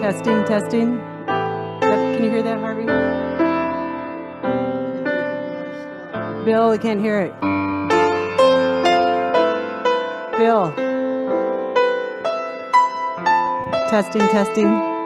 Testing, testing. Can you hear that, Harvey? Bill, I can't hear it. Bill. Testing, testing.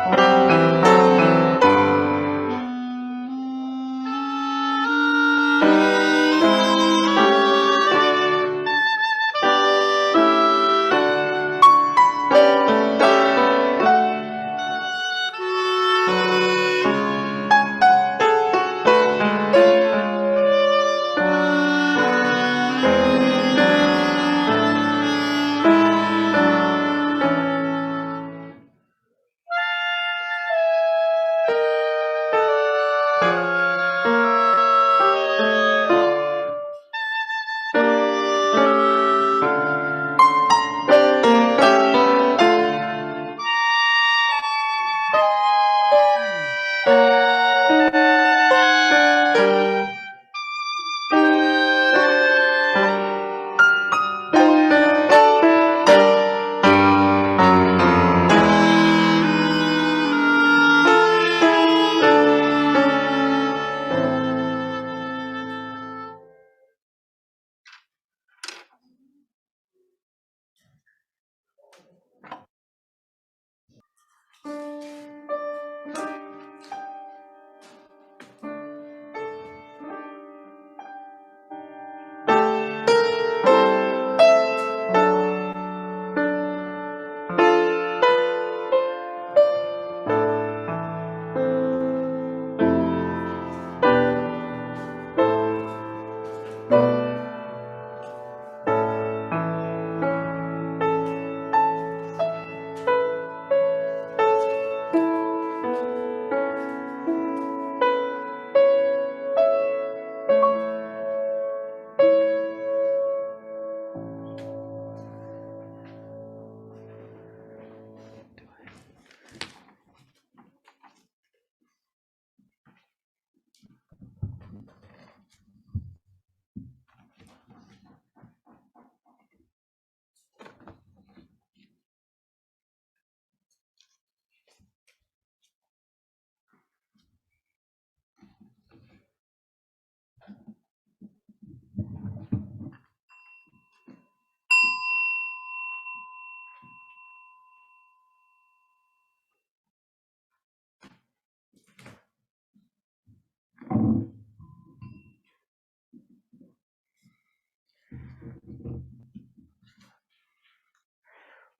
Okay.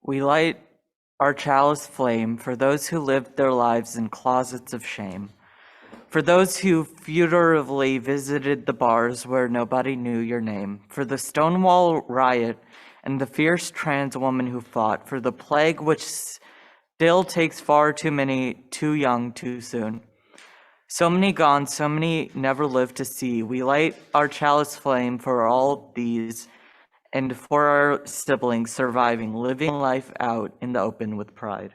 We light our chalice flame for those who lived their lives in closets of shame, for those who furtively visited the bars where nobody knew your name, for the Stonewall riot and the fierce trans woman who fought, for the plague which still takes far too many too young too soon. So many gone, so many never lived to see. We light our chalice flame for all these and for our siblings surviving, living life out in the open with pride.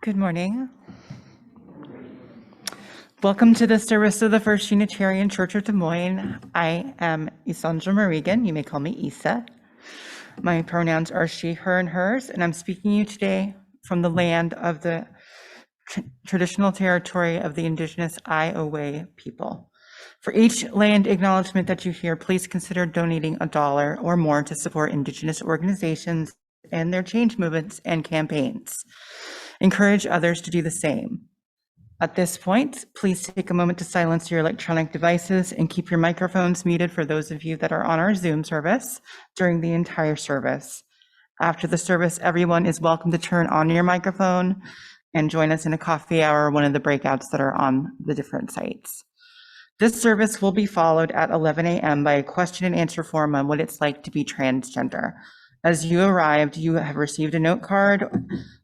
Good morning. Welcome to the service of the First Unitarian Church of Des Moines. I am Isandra Marigan. You may call me Isa. My pronouns are she, her, and hers, and I'm speaking to you today from the land of the traditional territory of the indigenous Iowa people. For each land acknowledgement that you hear, please consider donating $1 or more to support indigenous organizations and their change movements and campaigns. Encourage others to do the same. At this point, please take a moment to silence your electronic devices and keep your microphones muted for those of you that are on our Zoom service during the entire service. After the service, everyone is welcome to turn on your microphone and join us in a coffee hour or one of the breakouts that are on the different sites. This service will be followed at 11 a.m. by a question and answer forum on what it's like to be transgender. As you arrived, you have received a note card.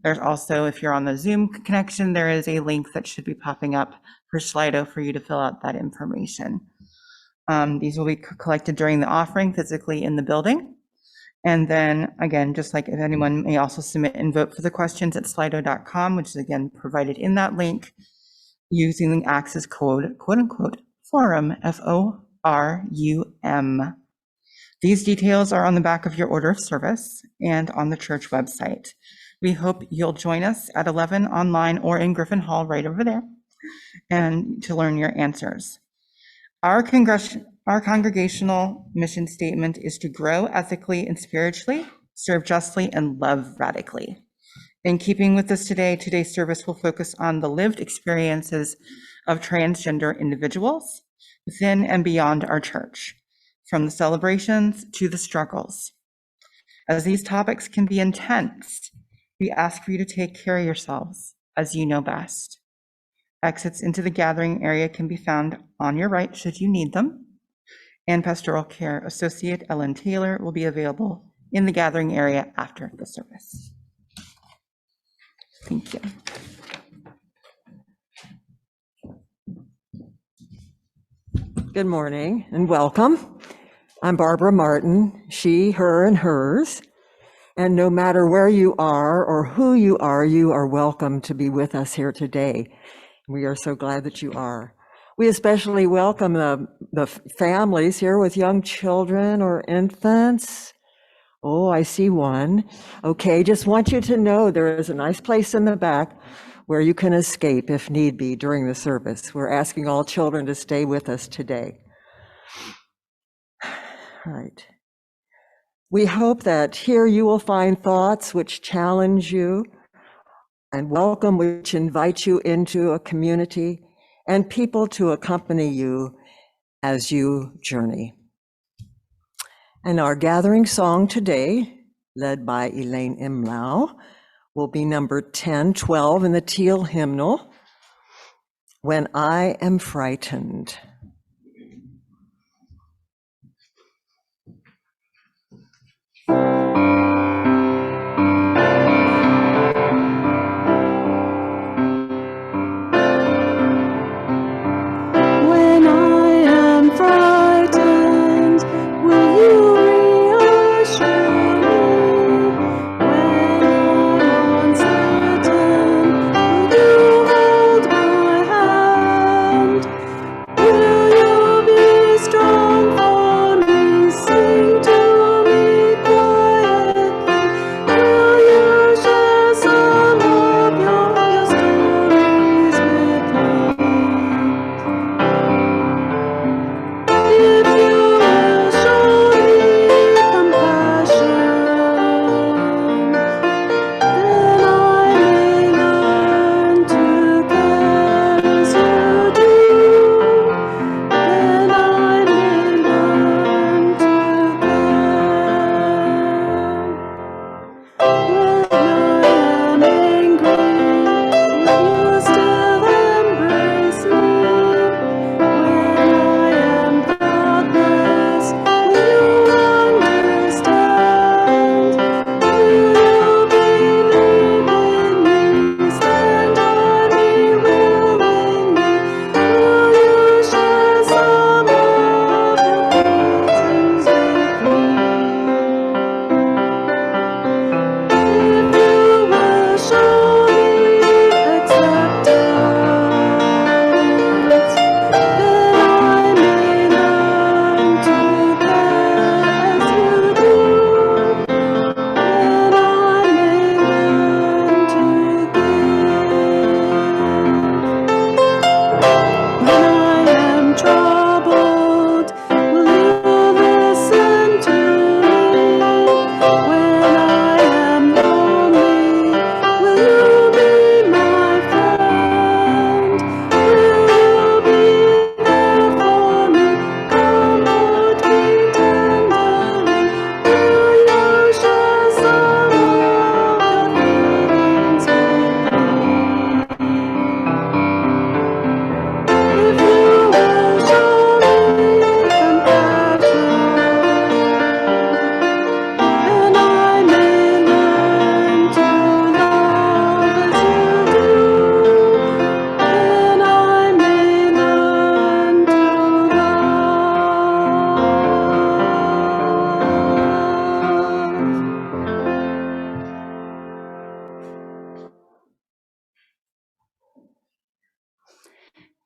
There's also, if you're on the Zoom connection, there is a link that should be popping up for Slido for you to fill out that information. These will be collected during the offering physically in the building. And then again, just like if anyone may also submit and vote for the questions at slido.com, which is again provided in that link using the access code, quote unquote, forum, FORUM. These details are on the back of your order of service and on the church website. We hope you'll join us at 11 online or in Griffin Hall right over there and to learn your answers. Our congregational mission statement is to grow ethically and spiritually, serve justly, and love radically. In keeping with this today, today's service will focus on the lived experiences of transgender individuals within and beyond our church, from the celebrations to the struggles. As these topics can be intense, we ask for you to take care of yourselves as you know best. Exits into the gathering area can be found on your right should you need them. And Pastoral Care Associate Ellen Taylor will be available in the gathering area after the service. Thank you. Good morning and welcome. I'm Barbara Martin, she, her, and hers. And no matter where you are or who you are welcome to be with us here today. We are so glad that you are. We especially welcome the families here with young children or infants. Oh, I see one. Okay, just want you to know there is a nice place in the back where you can escape if need be during the service. We're asking all children to stay with us today. All right. We hope that here you will find thoughts which challenge you and welcome which invite you into a community and people to accompany you as you journey. And our gathering song today, led by Elaine Imlau, will be number 1012 in the Teal hymnal, When I Am Frightened. When I am frightened, will you reassure me? When I'm uncertain, will you hold my hand? Will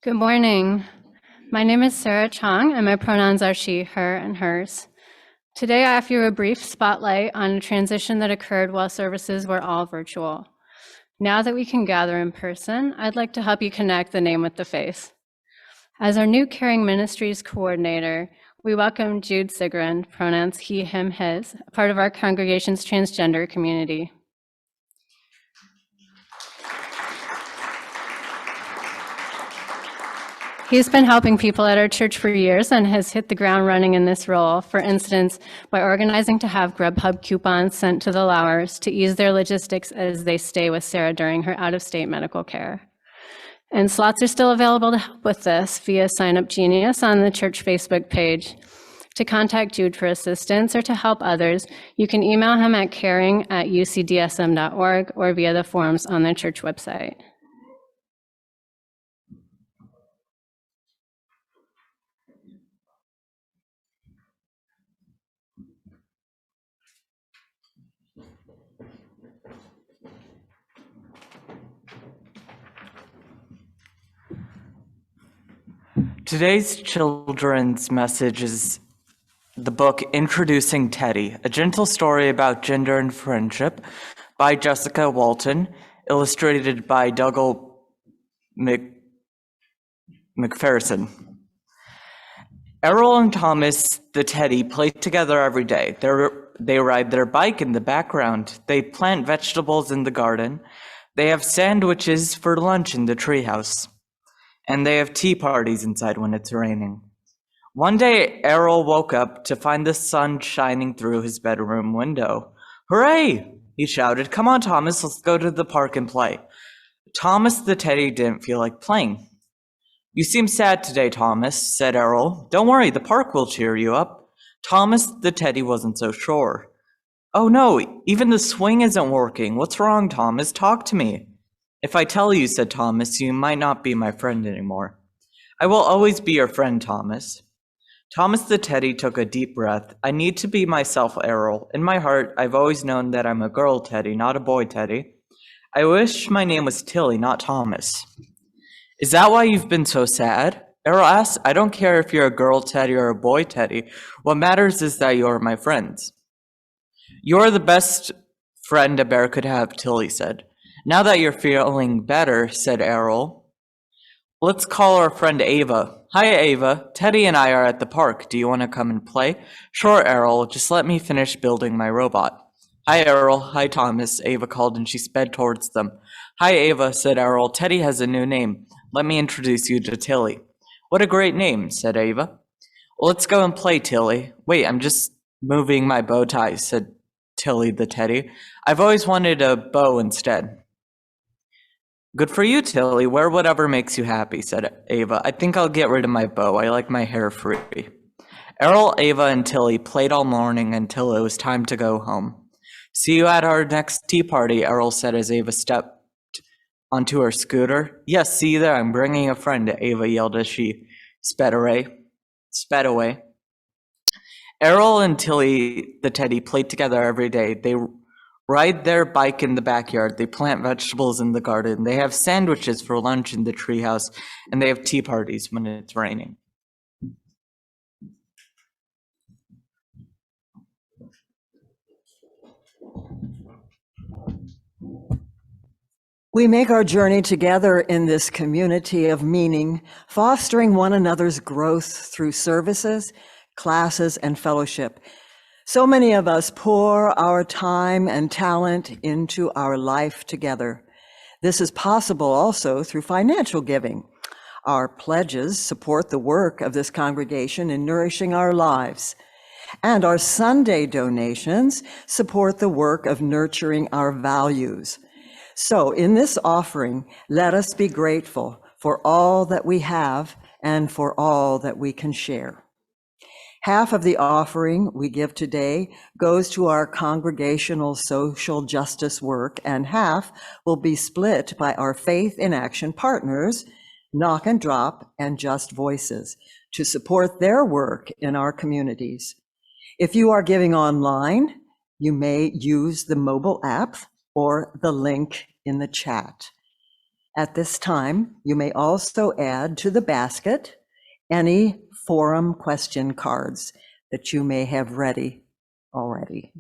Good morning. My name is Sarah Chong, and my pronouns are she, her, and hers. Today, I offer you a brief spotlight on a transition that occurred while services were all virtual. Now that we can gather in person, I'd like to help you connect the name with the face. As our new Caring Ministries coordinator, we welcome Jude Sigrid, pronouns he, him, his, part of our congregation's transgender community. He's been helping people at our church for years and has hit the ground running in this role, for instance, by organizing to have Grubhub coupons sent to the Lowers to ease their logistics as they stay with Sarah during her out-of-state medical care. And slots are still available to help with this via Sign Up Genius on the church Facebook page. To contact Jude for assistance or to help others, you can email him at caring@ucdsm.org or via the forms on the church website. Today's children's message is the book Introducing Teddy, a gentle story about gender and friendship by Jessica Walton, illustrated by Dougal McPherson. Errol and Thomas the Teddy play together every day. They ride their bike in the background. They plant vegetables in the garden. They have sandwiches for lunch in the treehouse. And they have tea parties inside when it's raining. One day, Errol woke up to find the sun shining through his bedroom window. "Hooray!" he shouted. "Come on, Thomas, let's go to the park and play." Thomas the Teddy didn't feel like playing. "You seem sad today, Thomas," said Errol. "Don't worry, the park will cheer you up." Thomas the Teddy wasn't so sure. "Oh no, even the swing isn't working. What's wrong, Thomas? Talk to me." "If I tell you," said Thomas, "you might not be my friend anymore." "I will always be your friend, Thomas." Thomas the Teddy took a deep breath. "I need to be myself, Errol. In my heart, I've always known that I'm a girl Teddy, not a boy Teddy. I wish my name was Tilly, not Thomas." "Is that why you've been so sad?" Errol asked. "I don't care if you're a girl Teddy or a boy Teddy. What matters is that you're my friends." "You're the best friend a bear could have," Tilly said. "Now that you're feeling better," said Errol, "let's call our friend Ava." "Hi, Ava. Teddy and I are at the park. Do you want to come and play?" "Sure, Errol. Just let me finish building my robot." "Hi, Errol. Hi, Thomas," Ava called, and she sped towards them. "Hi, Ava," said Errol. "Teddy has a new name. Let me introduce you to Tilly." "What a great name," said Ava. "Well, let's go and play, Tilly." "Wait, I'm just moving my bow tie," said Tilly the Teddy. "I've always wanted a bow instead." "Good for you, Tilly. Wear whatever makes you happy," said Ava. "I think I'll get rid of my bow. I like my hair free." Errol, Ava, and Tilly played all morning until it was time to go home. "See you at our next tea party," Errol said as Ava stepped onto her scooter. "Yes, see you there. I'm bringing a friend," Ava yelled as she sped away. Errol and Tilly the Teddy played together every day. They ride their bike in the backyard. They plant vegetables in the garden. They have sandwiches for lunch in the treehouse, and they have tea parties when it's raining. We make our journey together in this community of meaning, fostering one another's growth through services, classes, and fellowship. So many of us pour our time and talent into our life together. This is possible also through financial giving. Our pledges support the work of this congregation in nourishing our lives. And our Sunday donations support the work of nurturing our values. So in this offering, let us be grateful for all that we have and for all that we can share. Half of the offering we give today goes to our congregational social justice work, and half will be split by our Faith in Action partners, Knock and Drop and Just Voices, to support their work in our communities. If you are giving online, you may use the mobile app or the link in the chat. At this time, you may also add to the basket any forum question cards that you may have ready already.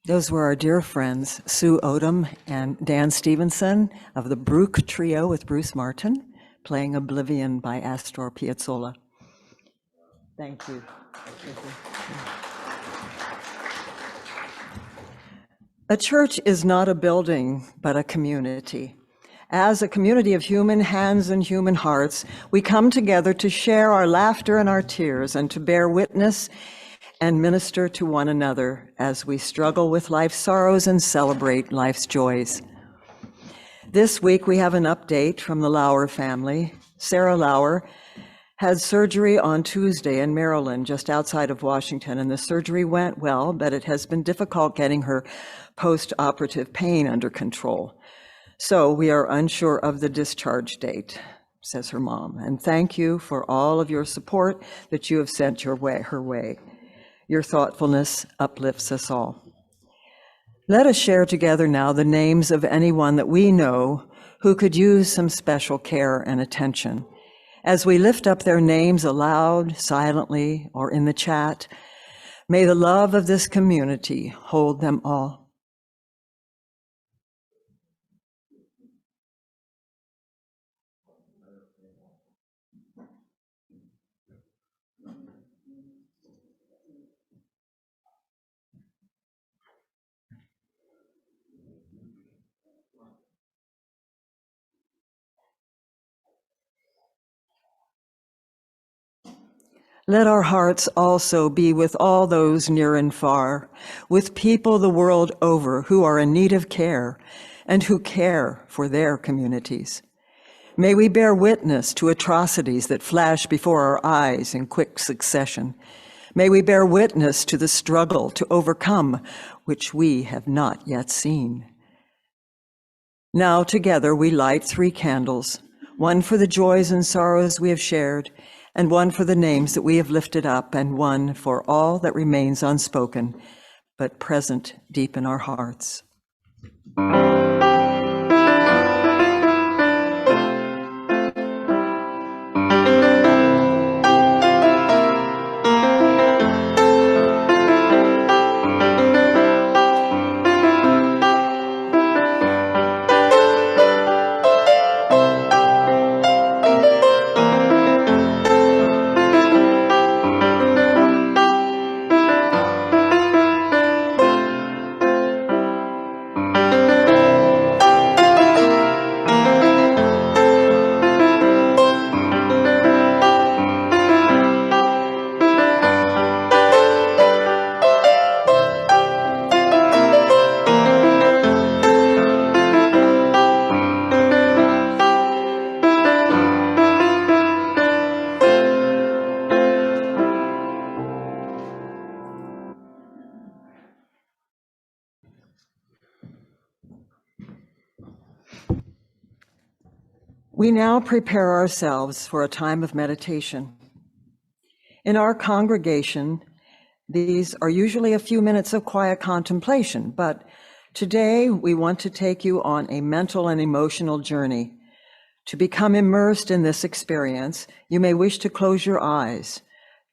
Those were our dear friends, Sue Odom and Dan Stevenson of the Brook Trio with Bruce Martin, playing Oblivion by Astor Piazzolla. Thank you. A church is not a building, but a community. As a community of human hands and human hearts, we come together to share our laughter and our tears and to bear witness and minister to one another as we struggle with life's sorrows and celebrate life's joys. This week, we have an update from the Lauer family. Sarah Lauer had surgery on Tuesday in Maryland, just outside of Washington, and the surgery went well, but it has been difficult getting her post-operative pain under control. So we are unsure of the discharge date, says her mom. And thank you for all of your support that you have sent her way. Your thoughtfulness uplifts us all. Let us share together now the names of anyone that we know who could use some special care and attention. As we lift up their names aloud, silently, or in the chat, may the love of this community hold them all. Let our hearts also be with all those near and far, with people the world over who are in need of care and who care for their communities. May we bear witness to atrocities that flash before our eyes in quick succession. May we bear witness to the struggle to overcome which we have not yet seen. Now together we light 3 candles, one for the joys and sorrows we have shared, and one for the names that we have lifted up, and one for all that remains unspoken, but present deep in our hearts. We now prepare ourselves for a time of meditation. In our congregation, these are usually a few minutes of quiet contemplation, but today we want to take you on a mental and emotional journey. To become immersed in this experience, you may wish to close your eyes.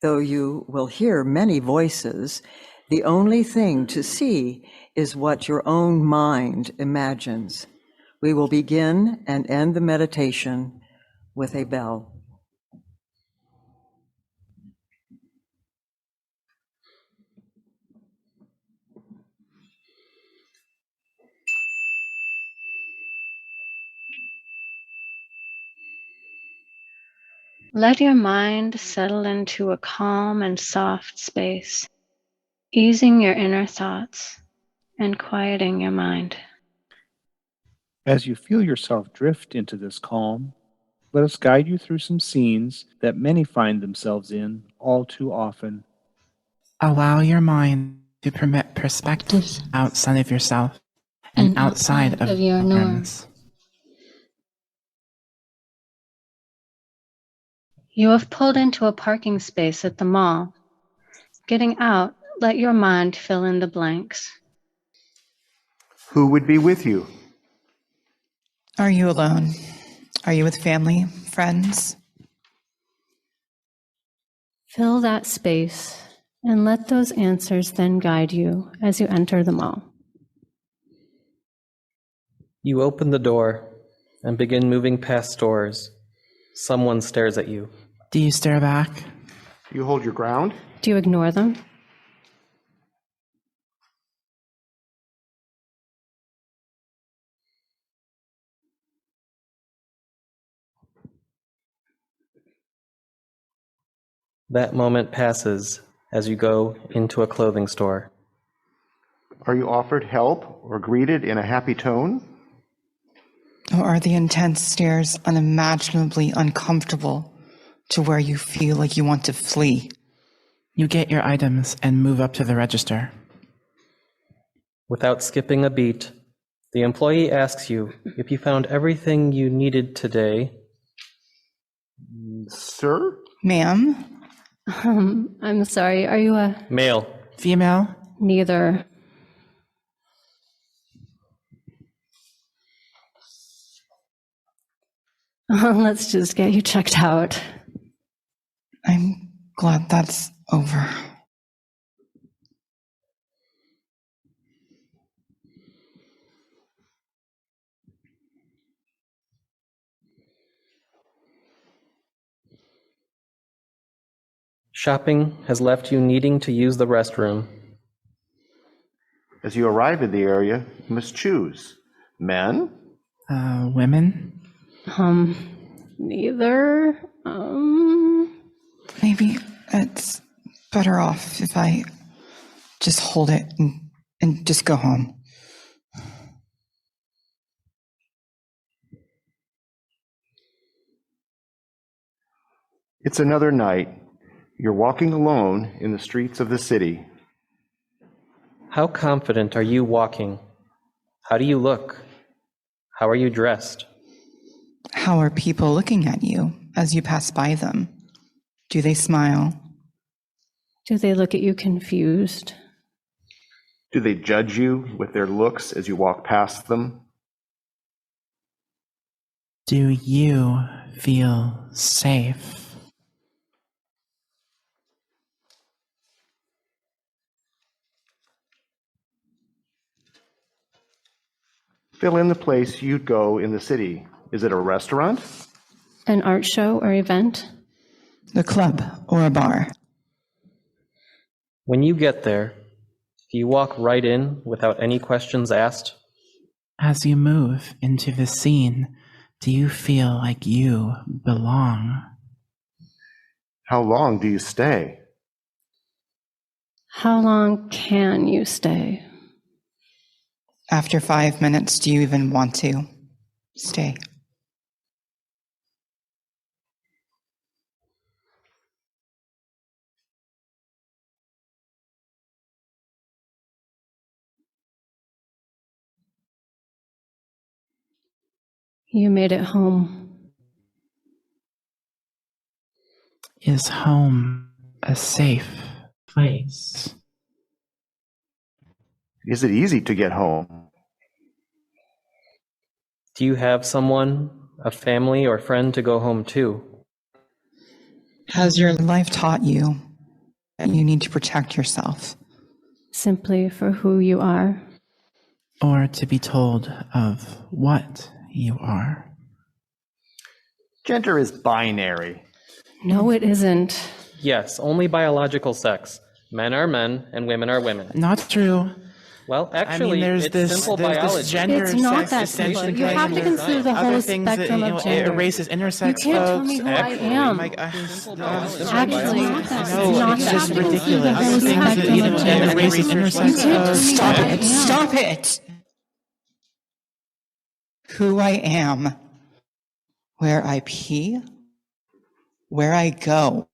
Though you will hear many voices, the only thing to see is what your own mind imagines. We will begin and end the meditation with a bell. Let your mind settle into a calm and soft space, easing your inner thoughts and quieting your mind. As you feel yourself drift into this calm, let us guide you through some scenes that many find themselves in all too often. Allow your mind to permit perspectives outside of yourself and outside of your norms. You have pulled into a parking space at the mall. Getting out, let your mind fill in the blanks. Who would be with you? Are you alone? Are you with family, friends? Fill that space And let those answers then guide you as you enter the mall. You open the door and begin moving past stores. Someone stares at you. Do you stare back? You hold your ground? Do you ignore them? That moment passes as you go into a clothing store. Are you offered help or greeted in a happy tone? Or are the intense stares unimaginably uncomfortable to where you feel like you want to flee? You get your items and move up to the register. Without skipping a beat, the employee asks you if you found everything you needed today. Sir? Ma'am? I'm sorry, are you a... Male. Female? Neither. Let's just get you checked out. I'm glad that's over. Shopping has left you needing to use the restroom. As you arrive in the area, you must choose. Men? Women? Neither. Maybe it's better off if I just hold it and just go home. It's another night. You're walking alone in the streets of the city. How confident are you walking? How do you look? How are you dressed? How are people looking at you as you pass by them? Do they smile? Do they look at you confused? Do they judge you with their looks as you walk past them? Do you feel safe? Fill in the place you'd go in the city. Is it a restaurant? An art show or event? A club or a bar? When you get there, do you walk right in without any questions asked? As you move into the scene, do you feel like you belong? How long do you stay? How long can you stay? After 5 minutes, do you even want to stay? You made it home. Is home a safe place? Is it easy to get home? Do you have someone, a family or friend to go home to? Has your life taught you that you need to protect yourself? Simply for who you are. Or to be told of what you are? Gender is binary. No, it isn't. Yes, only biological sex. Men are men and women are women. Not true. Well, I actually, mean, there's it's this, simple there's biology. this gender, It's not sex, that distinction simple. You thing, have to and there's consider the other whole things that, spectrum of it gender. erases intersex You can't tell folks. me who I am. Actually, No, not it's that just simple. ridiculous. The whole Things that spectrum even of gender. erases intersex folks. Stop it! Stop it! Who I am, where I pee, where I go,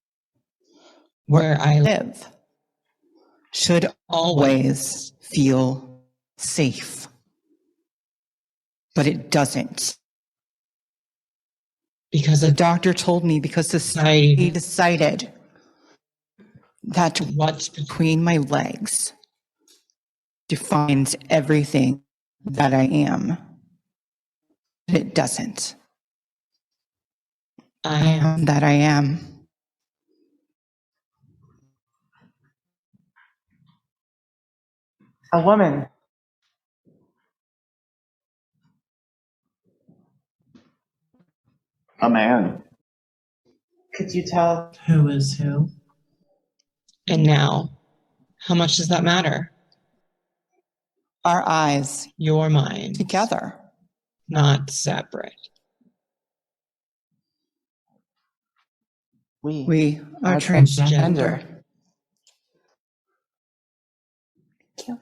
where I live, should always feel safe. But it doesn't. Because a doctor told me, because society decided that what's between my legs defines everything that I am. It doesn't. I am that I am. A woman. A man. Could you tell? Who is who? And now, how much does that matter? Our eyes Your mind, together. not separate. We are transgender. Thank you.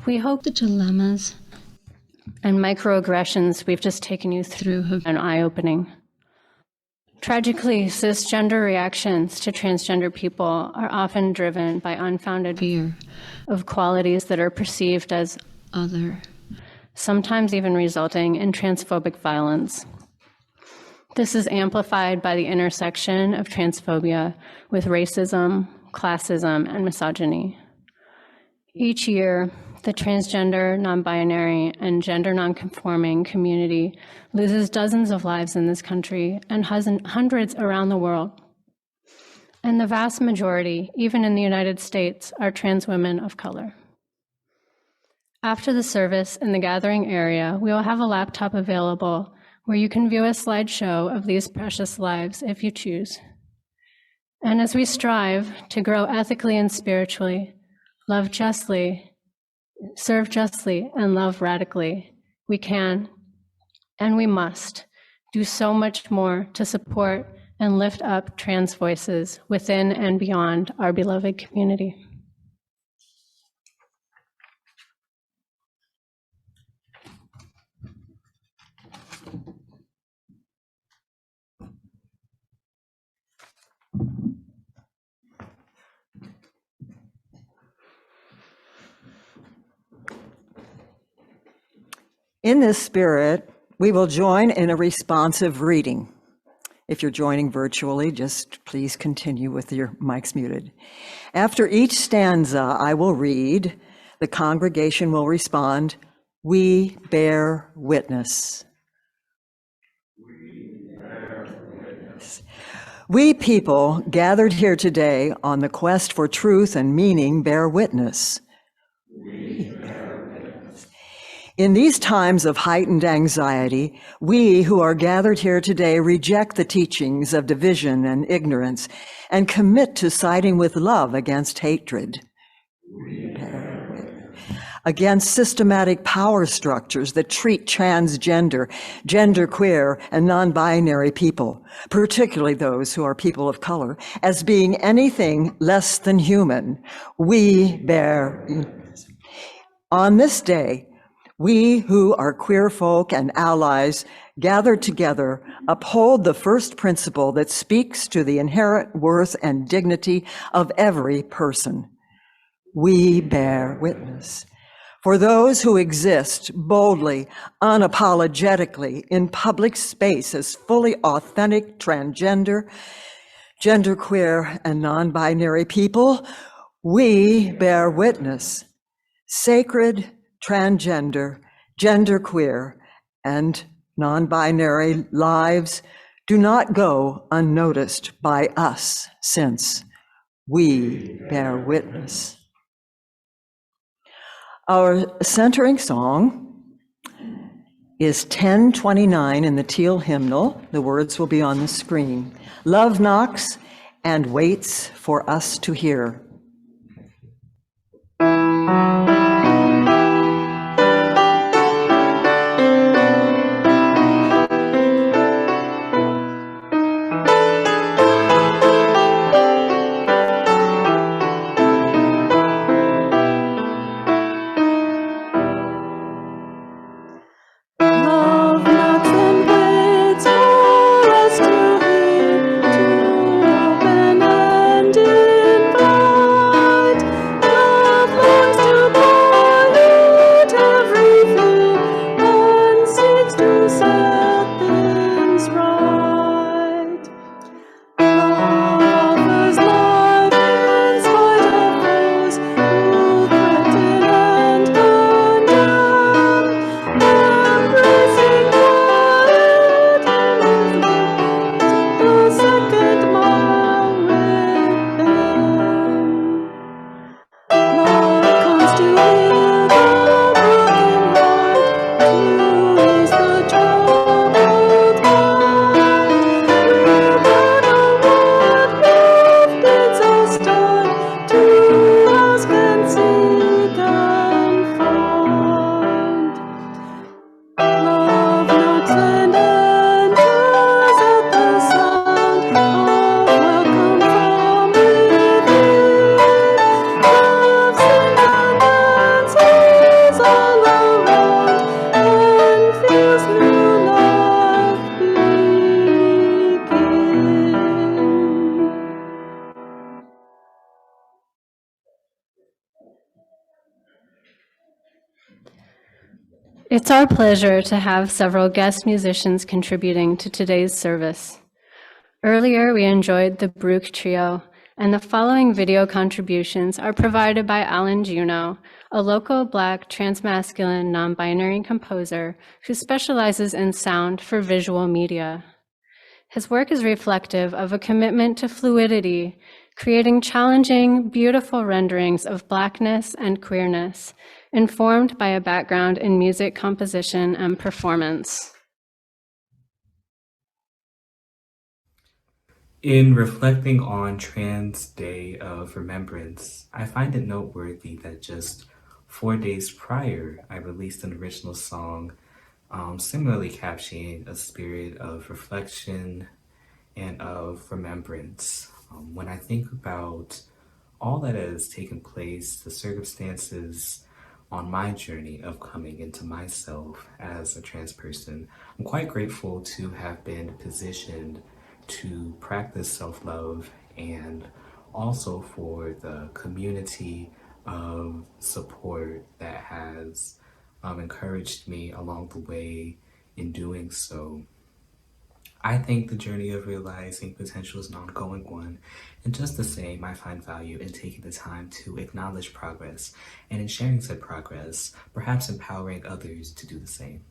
We hope the dilemmas and microaggressions we've just taken you through have been eye-opening. Tragically, cisgender reactions to transgender people are often driven by unfounded fear of qualities that are perceived as other, sometimes even resulting in transphobic violence. This is amplified by the intersection of transphobia with racism, classism, and misogyny. Each year, the transgender, non-binary, and gender non-conforming community loses dozens of lives in this country and hundreds around the world. And the vast majority, even in the United States, are trans women of color. After the service in the gathering area, we will have a laptop available where you can view a slideshow of these precious lives if you choose. And as we strive to grow ethically and spiritually, love justly, serve justly, and love radically, we can and we must do so much more to support and lift up trans voices within and beyond our beloved community. In this spirit, we will join in a responsive reading. If you're joining virtually, just please continue with your mics muted. After each stanza I will read, the congregation will respond, "We bear witness." We people gathered here today on the quest for truth and meaning bear witness. In these times of heightened anxiety, we who are gathered here today reject the teachings of division and ignorance and commit to siding with love against hatred, against systematic power structures that treat transgender, genderqueer, and non-binary people, particularly those who are people of color, as being anything less than human. We bear. On this day, we who are queer folk and allies gathered together uphold the first principle that speaks to the inherent worth and dignity of every person. We bear witness. For those who exist boldly, unapologetically in public space as fully authentic transgender, genderqueer, and non-binary people, we bear witness. Sacred, transgender, genderqueer, and non-binary lives do not go unnoticed by us, since we bear witness. Our centering song is 1029 in the Teal hymnal. The words will be on the screen. Love knocks and waits for us to hear. Open and It's our pleasure to have several guest musicians contributing to today's service. Earlier, we enjoyed the Brook Trio, and the following video contributions are provided by Alan Juno, a local Black transmasculine non-binary composer who specializes in sound for visual media. His work is reflective of a commitment to fluidity, creating challenging, beautiful renderings of Blackness and queerness, informed by a background in music composition and performance. In reflecting on Trans Day of Remembrance, I find it noteworthy that just 4 days prior, I released an original song similarly capturing a spirit of reflection and of remembrance. When I think about all that has taken place, the circumstances on my journey of coming into myself as a trans person, I'm quite grateful to have been positioned to practice self-love and also for the community of support that has encouraged me along the way in doing so. I think the journey of realizing potential is an ongoing one, and just the same, I find value in taking the time to acknowledge progress, and in sharing said progress, perhaps empowering others to do the same.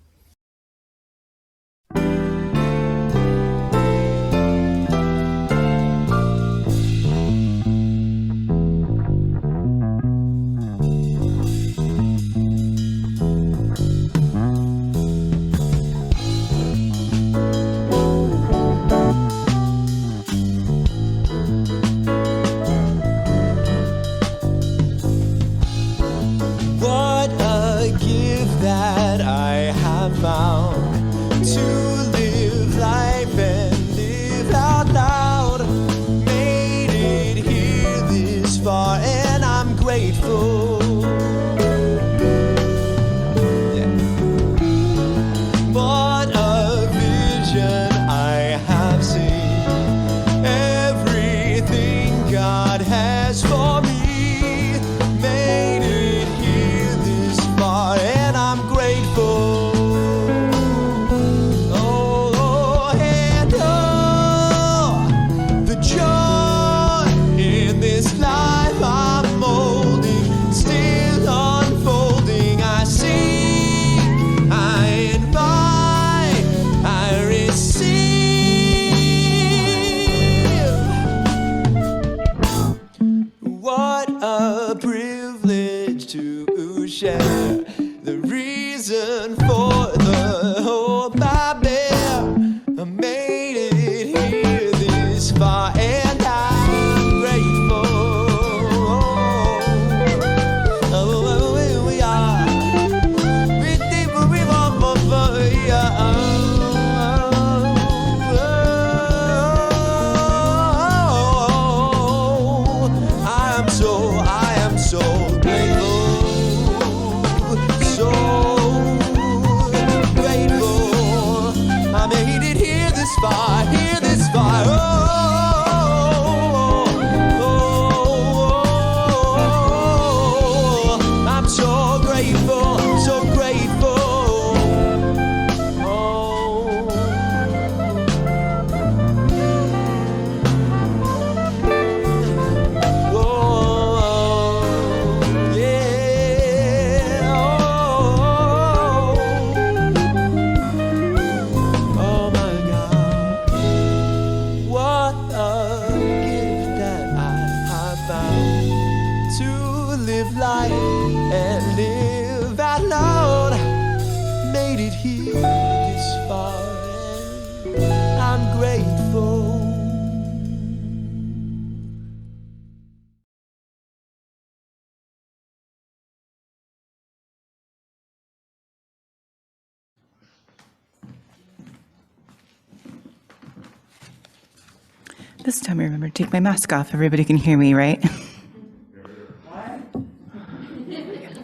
This time I remember to take my mask off. Everybody can hear me, right?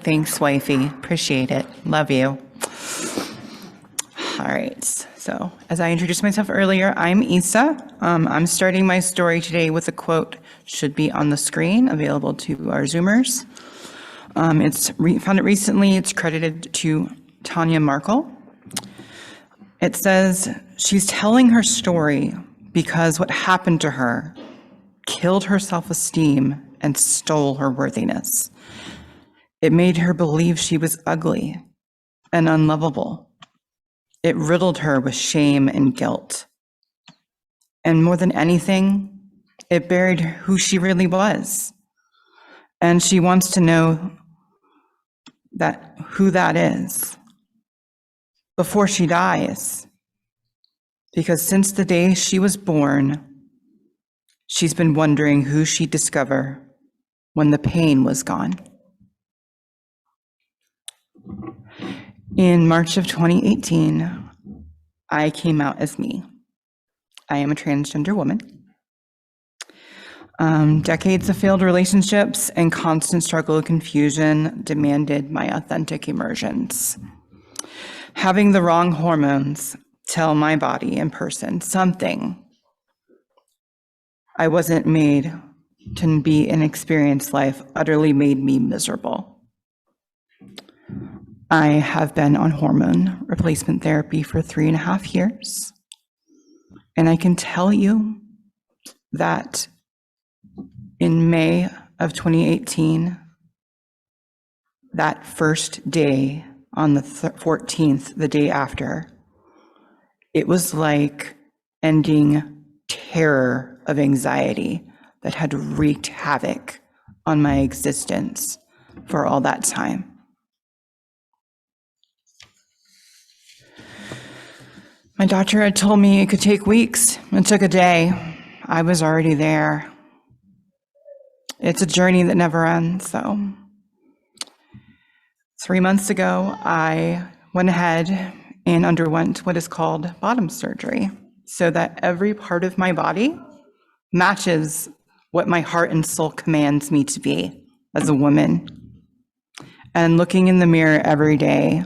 Thanks, wifey. Appreciate it. Love you. All right. So as I introduced myself earlier, I'm Issa. I'm starting my story today with a quote, should be on the screen, available to our Zoomers. Found it recently. It's credited to Tanya Markle. It says she's telling her story because what happened to her killed her self-esteem and stole her worthiness. It made her believe she was ugly and unlovable. It riddled her with shame and guilt. And more than anything, it buried who she really was. And she wants to know who that is before she dies. Because since the day she was born, she's been wondering who she'd discover when the pain was gone. In March of 2018, I came out as me. I am a transgender woman. Decades of failed relationships and constant struggle and confusion demanded my authentic emergence. Having the wrong hormones tell my body and person something I wasn't made to be and experience life utterly made me miserable. I have been on hormone replacement therapy for 3.5 years. And I can tell you that in May of 2018, that first day on the 14th, the day after, it was like ending terror of anxiety that had wreaked havoc on my existence for all that time. My doctor had told me it could take weeks. It took a day. I was already there. It's a journey that never ends, so. 3 months ago, I went ahead and underwent what is called bottom surgery, so that every part of my body matches what my heart and soul commands me to be as a woman. And looking in the mirror every day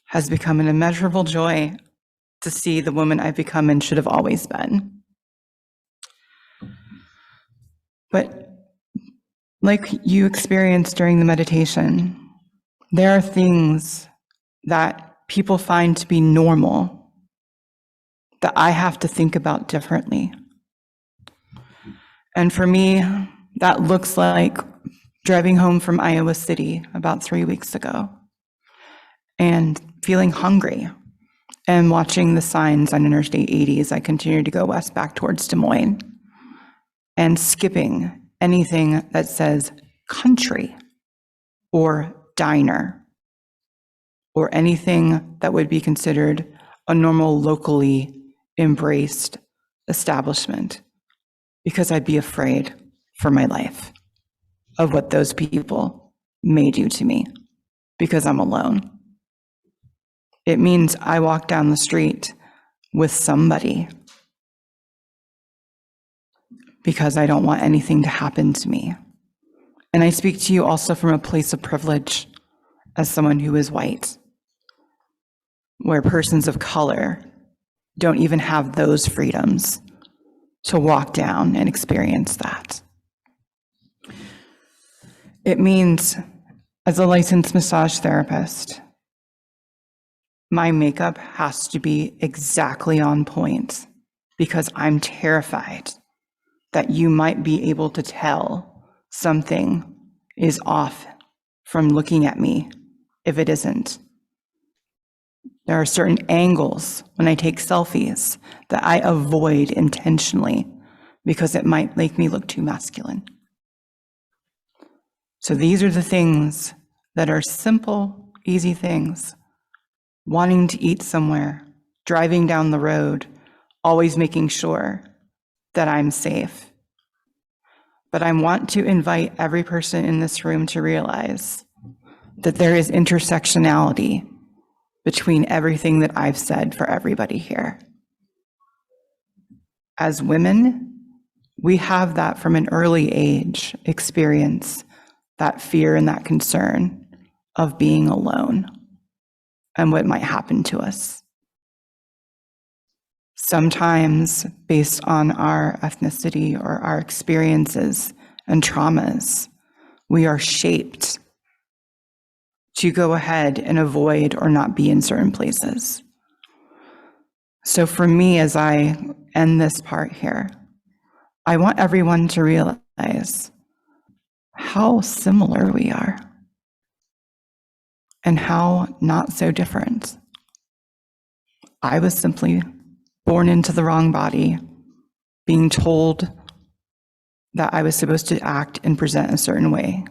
has become an immeasurable joy to see the woman I've become and should have always been. But like you experienced during the meditation, there are things that people find to be normal that I have to think about differently. And for me, that looks like driving home from Iowa City about 3 weeks ago and feeling hungry and watching the signs on Interstate 80 as I continue to go west back towards Des Moines and skipping anything that says country or diner or anything that would be considered a normal locally embraced establishment, because I'd be afraid for my life of what those people may do to me because I'm alone. It means I walk down the street with somebody because I don't want anything to happen to me. And I speak to you also from a place of privilege as someone who is white, where persons of color don't even have those freedoms to walk down and experience that. It means, as a licensed massage therapist, my makeup has to be exactly on point because I'm terrified that you might be able to tell something is off from looking at me if it isn't. There are certain angles when I take selfies that I avoid intentionally because it might make me look too masculine. So these are the things that are simple, easy things. Wanting to eat somewhere, driving down the road, always making sure that I'm safe. But I want to invite every person in this room to realize that there is intersectionality between everything that I've said for everybody here. As women, we have that from an early age experience, that fear and that concern of being alone and what might happen to us. Sometimes based on our ethnicity or our experiences and traumas, we are shaped to go ahead and avoid or not be in certain places. So for me, as I end this part here, I want everyone to realize how similar we are and how not so different. I was simply born into the wrong body, being told that I was supposed to act and present a certain way.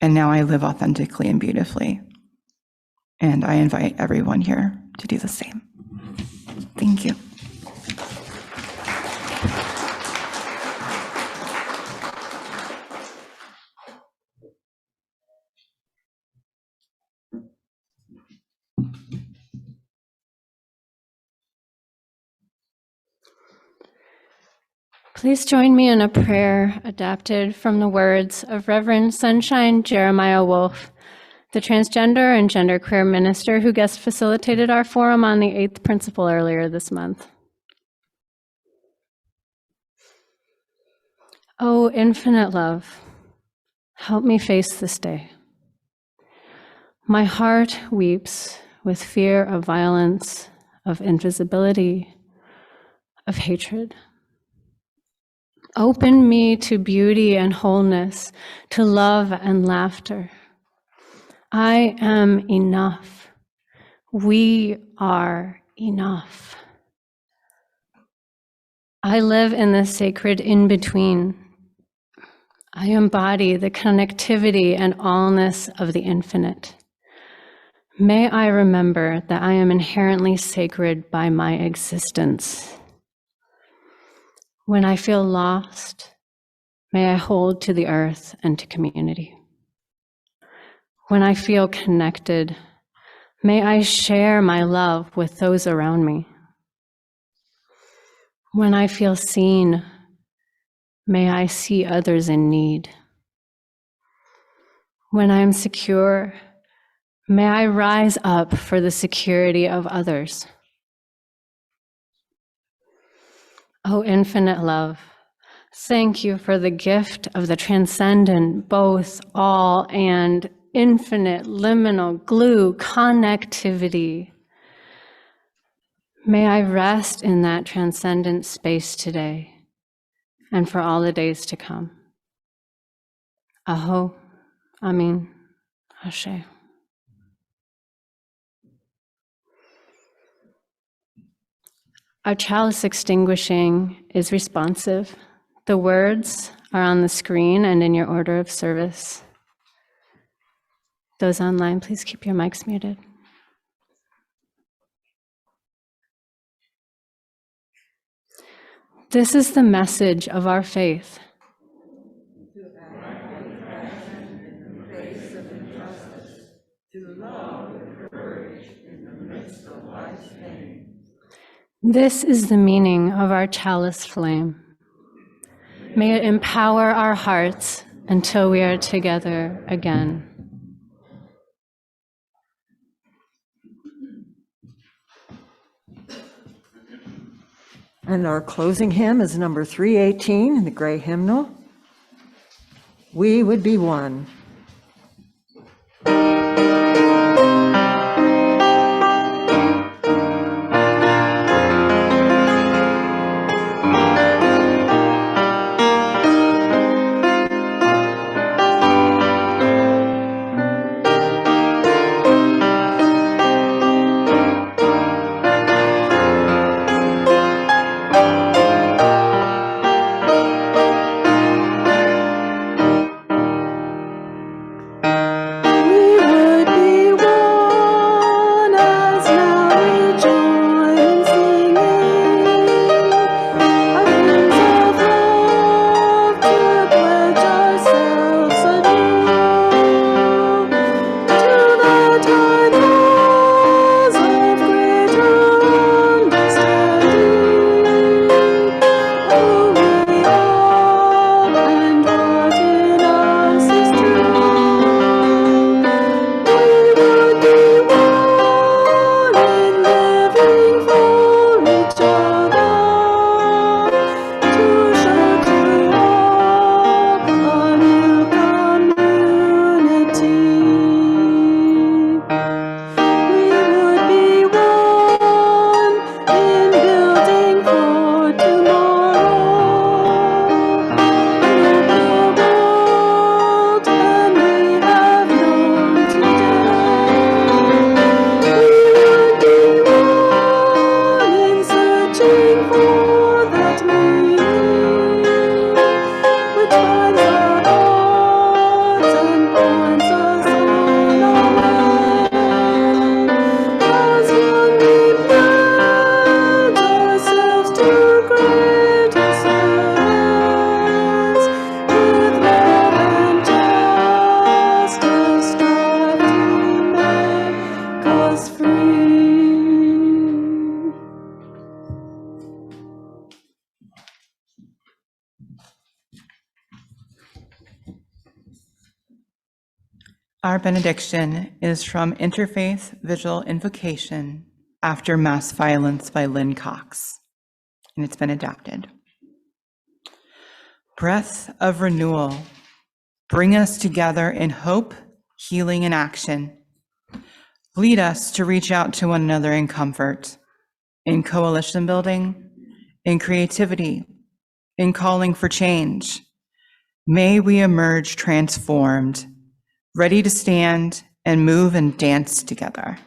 And now I live authentically and beautifully. And I invite everyone here to do the same. Thank you. Please join me in a prayer adapted from the words of Reverend Sunshine Jeremiah Wolf, the transgender and genderqueer minister who guest facilitated our forum on the 8th principle earlier this month. Oh, infinite love, help me face this day. My heart weeps with fear of violence, of invisibility, of hatred. Open me to beauty and wholeness, to love and laughter. I am enough. We are enough. I live in the sacred in-between. I embody the connectivity and allness of the infinite. May I remember that I am inherently sacred by my existence. When I feel lost, may I hold to the earth and to community. When I feel connected, may I share my love with those around me. When I feel seen, may I see others in need. When I am secure, may I rise up for the security of others. Oh, infinite love, thank you for the gift of the transcendent, both, all, and infinite, liminal, glue, connectivity. May I rest in that transcendent space today and for all the days to come. Aho, Amin, Ashe. Our chalice extinguishing is responsive. The words are on the screen and in your order of service. Those online, please keep your mics muted. This is the message of our faith. This is the meaning of our chalice flame. May it empower our hearts until we are together again. And our closing hymn is number 318 in the gray hymnal. We would be one. Our benediction is from Interfaith Vigil Invocation After Mass Violence by Lynn Cox, and it's been adapted. Breath of renewal, bring us together in hope, healing, and action. Lead us to reach out to one another in comfort, in coalition building, in creativity, in calling for change. May we emerge transformed, ready to stand and move and dance together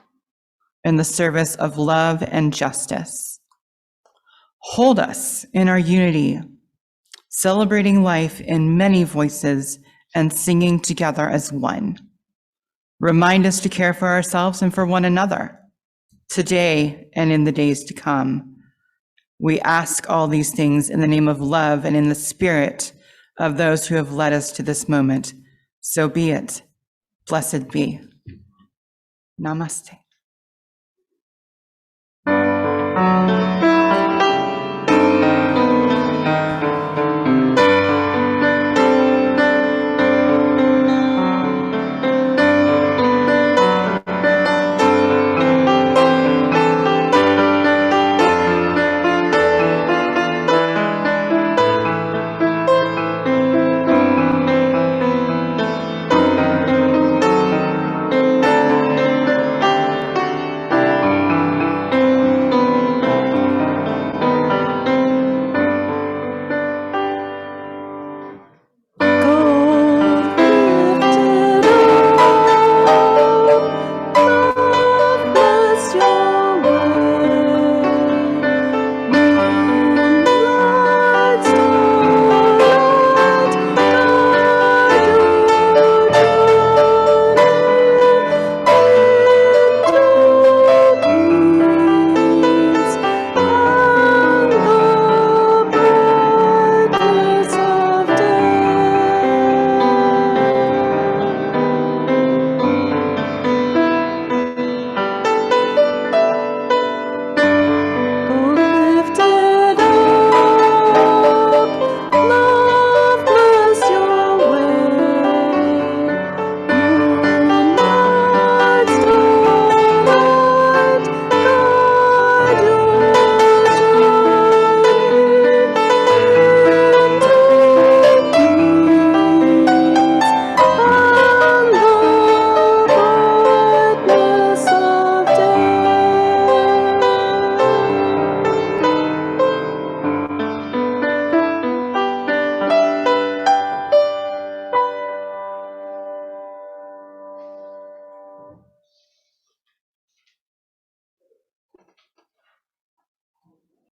in the service of love and justice. Hold us in our unity, celebrating life in many voices and singing together as one. Remind us to care for ourselves and for one another, today and in the days to come. We ask all these things in the name of love and in the spirit of those who have led us to this moment. So be it. Blessed be. Namaste.